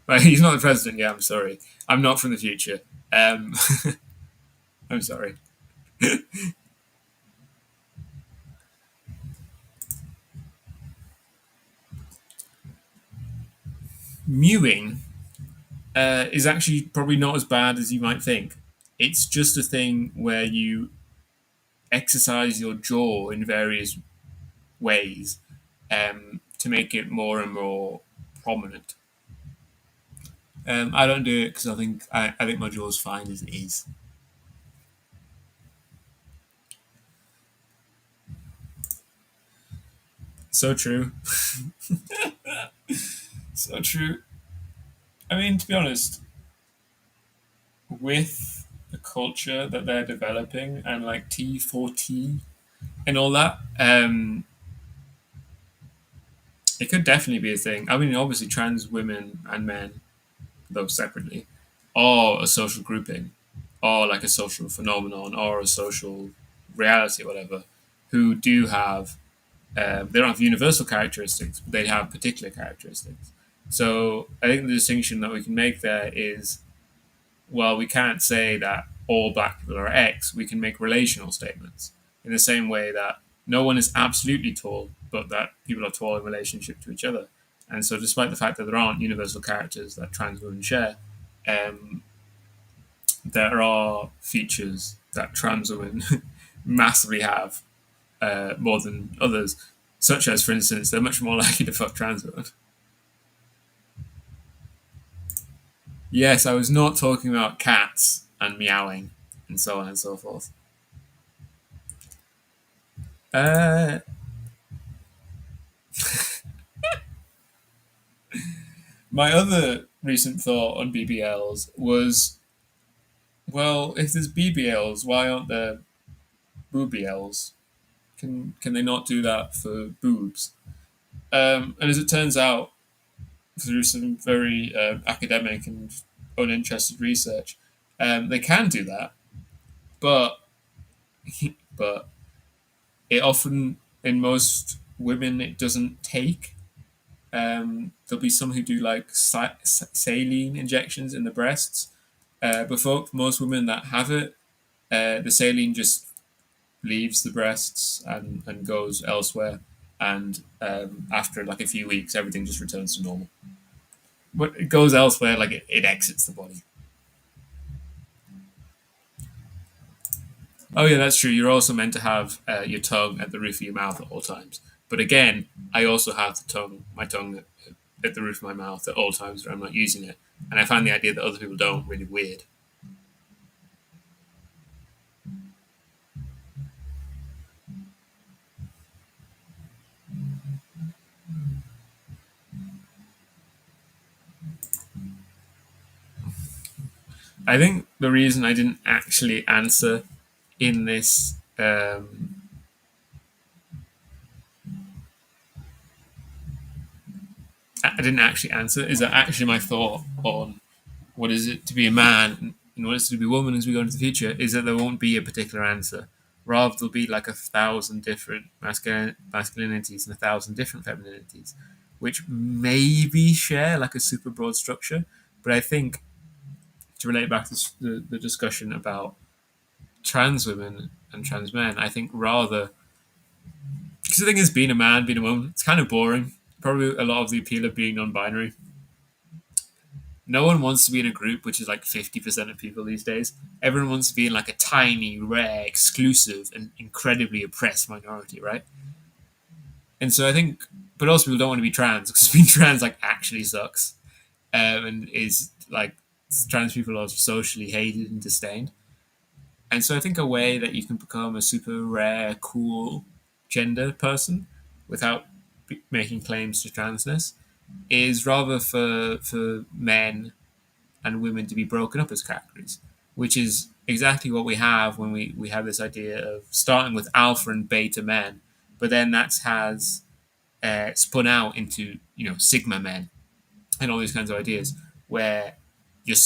Right, he's not the president, yeah, I'm sorry. I'm not from the future. Um, I'm sorry. Mewing is actually probably not as bad as you might think. It's just a thing where you exercise your jaw in various ways to make it more and more prominent. I don't do it because I think my jaw's fine as it is. So true. So true. I mean, to be honest, with the culture that they're developing and like T4T and all that, it could definitely be a thing. I mean, obviously, trans women and men, though separately, are a social grouping, or like a social phenomenon, or a social reality, or whatever, who do have they don't have universal characteristics, but they have particular characteristics. So I think the distinction that we can make there is, well, we can't say that all black people are X. We can make relational statements in the same way that no one is absolutely tall, but that people are tall in relationship to each other. And so, despite the fact that there aren't universal characters that trans women share, um, there are features that trans women massively have more than others, such as, for instance, they're much more likely to fuck trans women. Yes, I was not talking about cats and meowing and so on and so forth. Uh, my other recent thought on BBLs was, well, if there's BBLs, why aren't there BBLs? Can they not do that for boobs? And as it turns out, through some very academic and uninterested research, they can do that, but but it often in most women it doesn't take. There'll be some who do like saline injections in the breasts, but for most women that have it, the saline just leaves the breasts and goes elsewhere, and after like a few weeks, everything just returns to normal. But it goes elsewhere, like it exits the body. Oh yeah, that's true. You're also meant to have your tongue at the roof of your mouth at all times. But again, I also have my tongue at the roof of my mouth at all times where I'm not using it, and I find the idea that other people don't really weird. I think the reason I didn't actually answer in this I didn't actually answer is that actually my thought on what is it to be a man and what is it to be a woman as we go into the future is that there won't be a particular answer. Rather, there'll be like 1,000 different masculinities and 1,000 different femininities, which maybe share like a super broad structure. But I think to relate back to the discussion about trans women and trans men, I think rather because the thing is, being a man, being a woman, it's kind of boring. Probably a lot of the appeal of being non-binary. No one wants to be in a group which is like 50% of people these days. Everyone wants to be in like a tiny, rare, exclusive, and incredibly oppressed minority, right? And so I think, but also people don't want to be trans because being trans like actually sucks, and is like trans people are socially hated and disdained. And so I think a way that you can become a super rare, cool gender person without making claims to transness is rather for men and women to be broken up as categories, which is exactly what we have when we have this idea of starting with alpha and beta men, but then that has spun out into sigma men and all these kinds of ideas where you're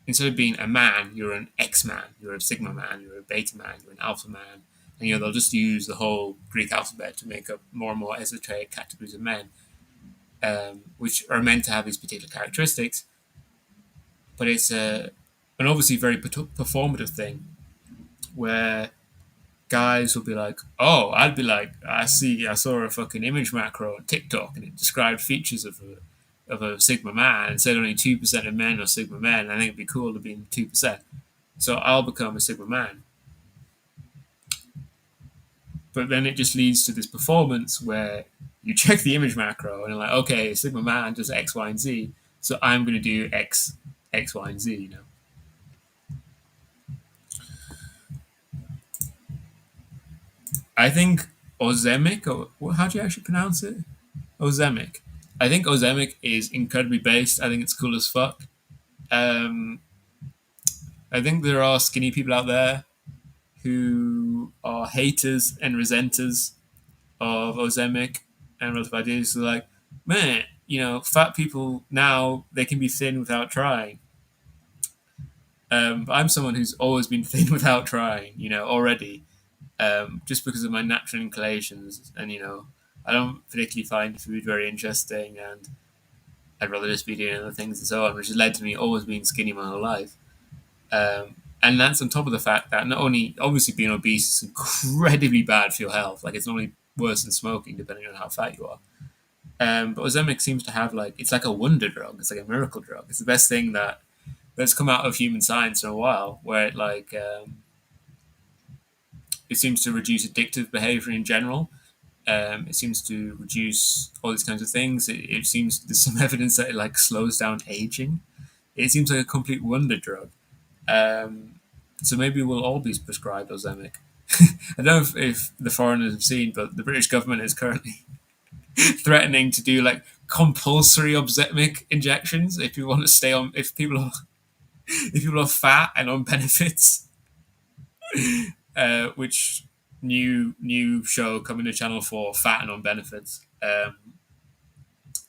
instead of being a man, you're an X man, you're a sigma man, you're a beta man, you're an alpha man, and they'll just use the whole Greek alphabet to make up more and more esoteric categories of men, which are meant to have these particular characteristics, but it's an obviously very performative thing where guys will be like, "Oh, I'd be like, I saw a fucking image macro on TikTok and it described features of a sigma man and said only 2% of men are sigma men. I think it'd be cool to be 2%, so I'll become a sigma man." But then it just leads to this performance where you check the image macro and you're like, "Okay, sigma man does X, Y, and Z, so I'm going to do X, Y, and Z." I think Ozemic, or how do you actually pronounce it? Ozemic. I think Ozemic is incredibly based. I think it's cool as fuck. Um, I think there are skinny people out there who are haters and resenters of Ozemic and relative ideas. So like, man, fat people now they can be thin without trying. But I'm someone who's always been thin without trying. Already, just because of my natural inclinations, and I don't particularly find food very interesting, and I'd rather just be doing other things and so on, which has led to me always being skinny my whole life. And that's on top of the fact that not only obviously being obese is incredibly bad for your health, like it's only worse than smoking depending on how fat you are. But Ozempic seems to have it's like a wonder drug. It's like a miracle drug. It's the best thing that's come out of human science in a while, where it seems to reduce addictive behavior in general. It seems to reduce all these kinds of things. It seems there's some evidence that it slows down aging. It seems like a complete wonder drug. Um, so maybe we'll all be prescribed Ozempic. I don't know if the foreigners have seen, but the British government is currently threatening to do compulsory Ozempic injections if you want to stay on. If people are fat and on benefits, which new show coming to Channel 4, Fat and on Benefits. They're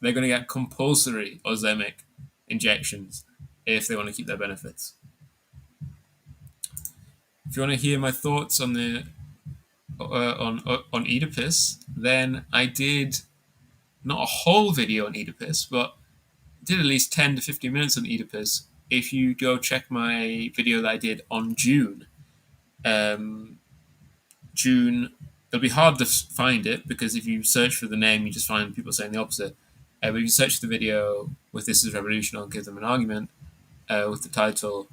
going to get compulsory Ozempic injections if they want to keep their benefits. If you want to hear my thoughts on the on Oedipus, then I did not a whole video on Oedipus, but did at least 10 to 15 minutes on Oedipus. If you go check my video that I did on June, June, it'll be hard to find it because if you search for the name, you just find people saying the opposite. But if you search for the video with "This is Revolution," I'll give them an argument with the title.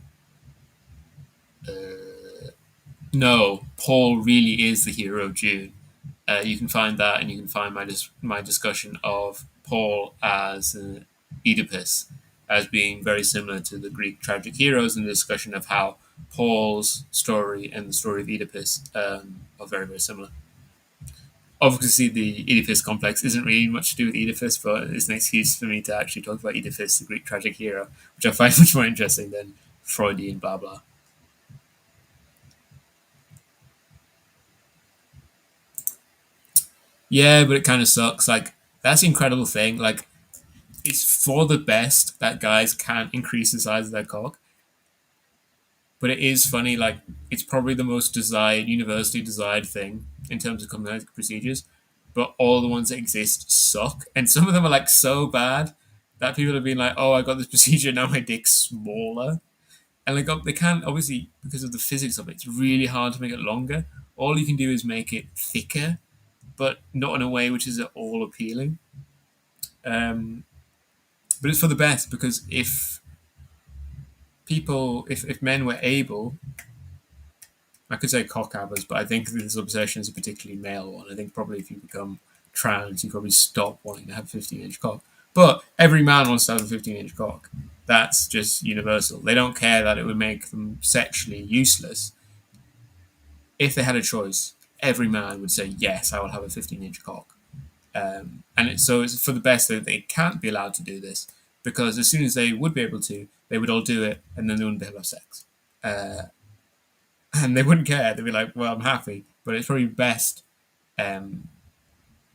No, Paul really is the hero of June. You can find that, and you can find my discussion of Paul as Oedipus as being very similar to the Greek tragic heroes, and the discussion of how Paul's story and the story of Oedipus are very, very similar. Obviously, the Oedipus complex isn't really much to do with Oedipus, but it's an excuse for me to actually talk about Oedipus, the Greek tragic hero, which I find much more interesting than Freudian blah blah. Yeah, but it kind of sucks. That's the incredible thing. it's for the best that guys can't increase the size of their cock. But it is funny, like it's probably the most desired, universally desired thing in terms of cosmetic procedures. But all the ones that exist suck, and some of them are like so bad that people have been like, "Oh, I got this procedure now, my dick's smaller," and like they can't obviously because of the physics of it. It's really hard to make it longer. All you can do is make it thicker, but not in a way which is at all appealing. Um, but it's for the best because if men were able, I could say cockhabbers, but I think this obsession is a particularly male one. I think probably if you become trans, you probably stop wanting to have a 15-inch cock. But every man wants to have a 15-inch cock. That's just universal. They don't care that it would make them sexually useless. If they had a choice, every man would say, yes, I will have a 15-inch cock. So it's for the best that they can't be allowed to do this because as soon as they would be able to, they would all do it and then they wouldn't be able to have sex. Uh, and they wouldn't care. They'd be like, well, I'm happy. But it's probably best um,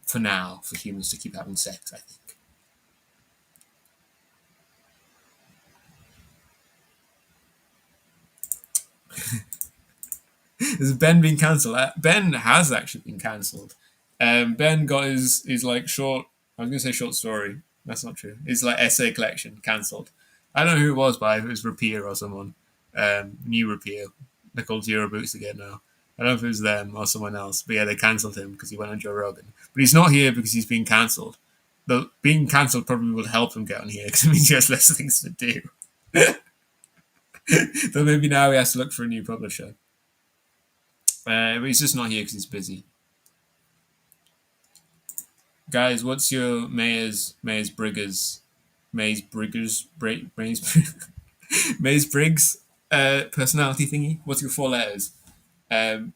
for now for humans to keep having sex, I think. Has Ben been cancelled? Ben has actually been cancelled. Ben got his like short. I was going to say short story. That's not true. His like essay collection cancelled. I don't know who it was, but it was Rapier or someone. New Rapier. They're called Zero Boots again now. I don't know if it was them or someone else, but yeah, they cancelled him because he went on Joe Rogan. But he's not here because he's been cancelled. The being cancelled probably will help him get on here because it means he has less things to do. So maybe now he has to look for a new publisher. But he's just not here because he's busy. Guys, what's your Mays Briggers Mays Briggs personality thingy? What's your 4 letters? Um,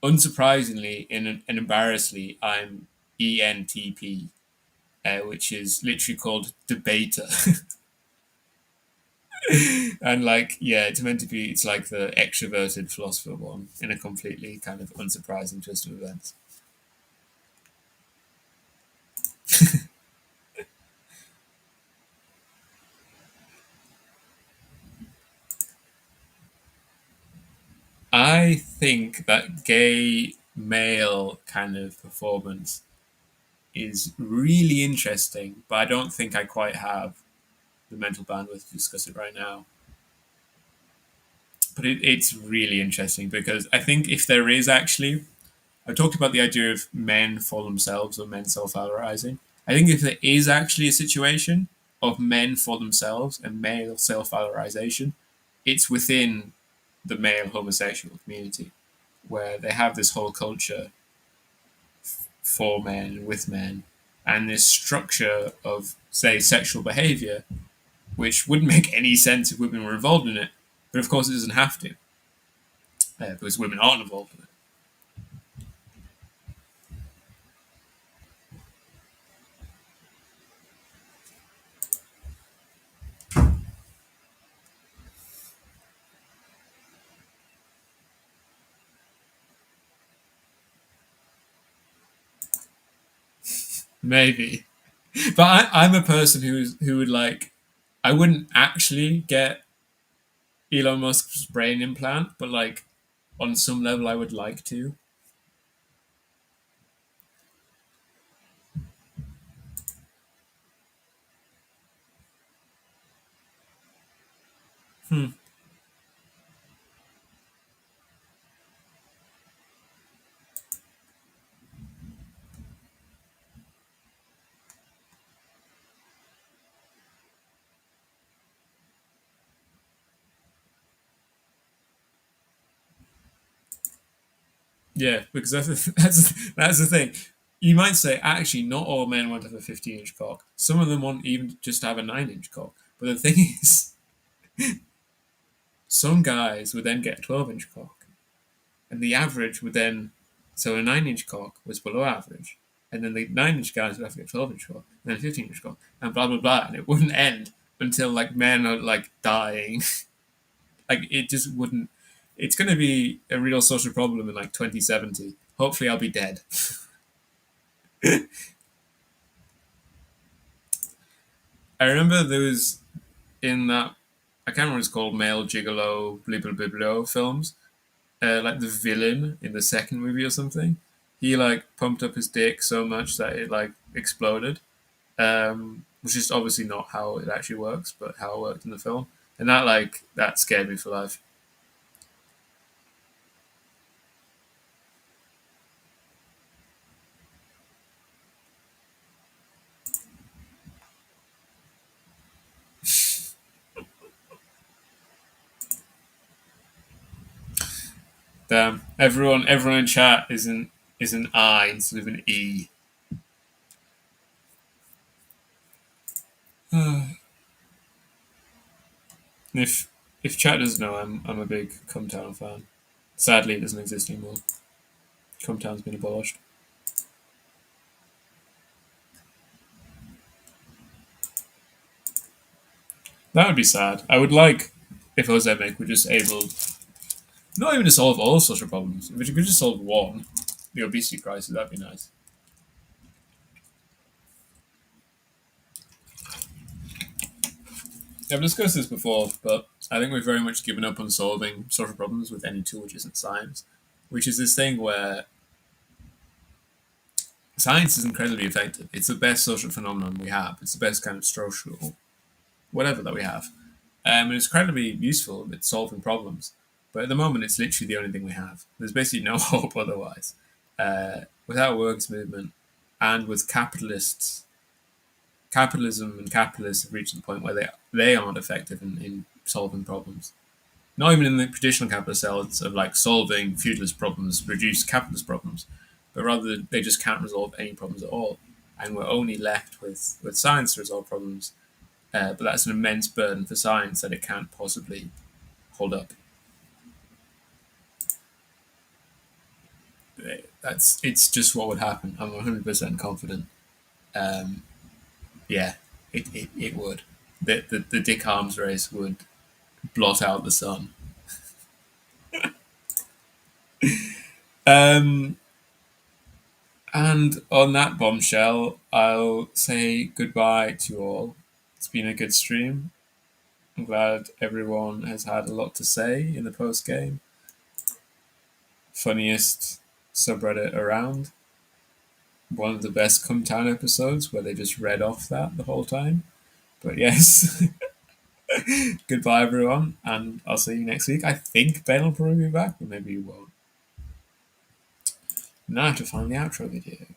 Unsurprisingly and embarrassingly, I'm ENTP, which is literally called debater. And like, yeah, it's meant to be. It's like the extroverted philosopher one in a completely kind of unsurprising twist of events. I think that gay male kind of performance is really interesting, but I don't think I quite have the mental bandwidth to discuss it right now. But it's really interesting because I think if there is actually, I talked about the idea of men for themselves or men self-valorizing. I think if there is actually a situation of men for themselves and male self-valorization, it's within the male homosexual community where they have this whole culture for men and with men and this structure of, say, sexual behavior, which wouldn't make any sense if women were involved in it. But of course, it doesn't have to because women aren't involved in it. Maybe. But I'm a person who would like, I wouldn't actually get Elon Musk's brain implant, but like on some level, I would like to. Hmm. Yeah, because that's the thing. You might say actually, not all men want to have a 15-inch cock. Some of them want even just to have a 9-inch cock. But the thing is, some guys would then get a 12-inch cock, and the average would then, so a 9-inch cock was below average, and then the 9-inch guys would have to get a 12-inch cock, and then a 15-inch cock, and blah blah blah, and it wouldn't end until like men are like dying. Like it just wouldn't. It's going to be a real social problem in like 2070. Hopefully, I'll be dead. I remember there was in that, I can't remember what it's called, male gigolo, blibble blibble films. Like the villain in the second movie or something, he like pumped up his dick so much that it like exploded. Which is obviously not how it actually works, but how it worked in the film. And that scared me for life. Damn. Everyone in chat is an I instead of an E. if if chat doesn't know, I'm a big Cumtown fan. Sadly, it doesn't exist anymore. Cumtown's been abolished. That would be sad. I would like if Ozemic were just able, not even to solve all social problems, if it could just solve one, the obesity crisis, that'd be nice. I've discussed this before, but I think we've very much given up on solving social problems with any tool which isn't science, which is this thing where science is incredibly effective. It's the best social phenomenon we have. It's the best kind of social whatever that we have. And it's incredibly useful at solving problems. But at the moment, it's literally the only thing we have. There's basically no hope otherwise. Without works movement and with capitalism and capitalists have reached the point where they aren't effective in solving problems. Not even in the traditional capitalist sense of like solving feudalist problems, reduce capitalist problems, but rather they just can't resolve any problems at all. And we're only left with science to resolve problems. But that's an immense burden for science that it can't possibly hold up. It's just what would happen. I'm 100% confident. Um, yeah, it would. The Dick Arms race would blot out the sun. Um, and on that bombshell, I'll say goodbye to you all. It's been a good stream. I'm glad everyone has had a lot to say in the post game. Funniest subreddit around. One of the best Come Town episodes where they just read off that the whole time. But yes, goodbye everyone, and I'll see you next week. I think Ben will probably be back, but maybe he won't. Now to find the outro video.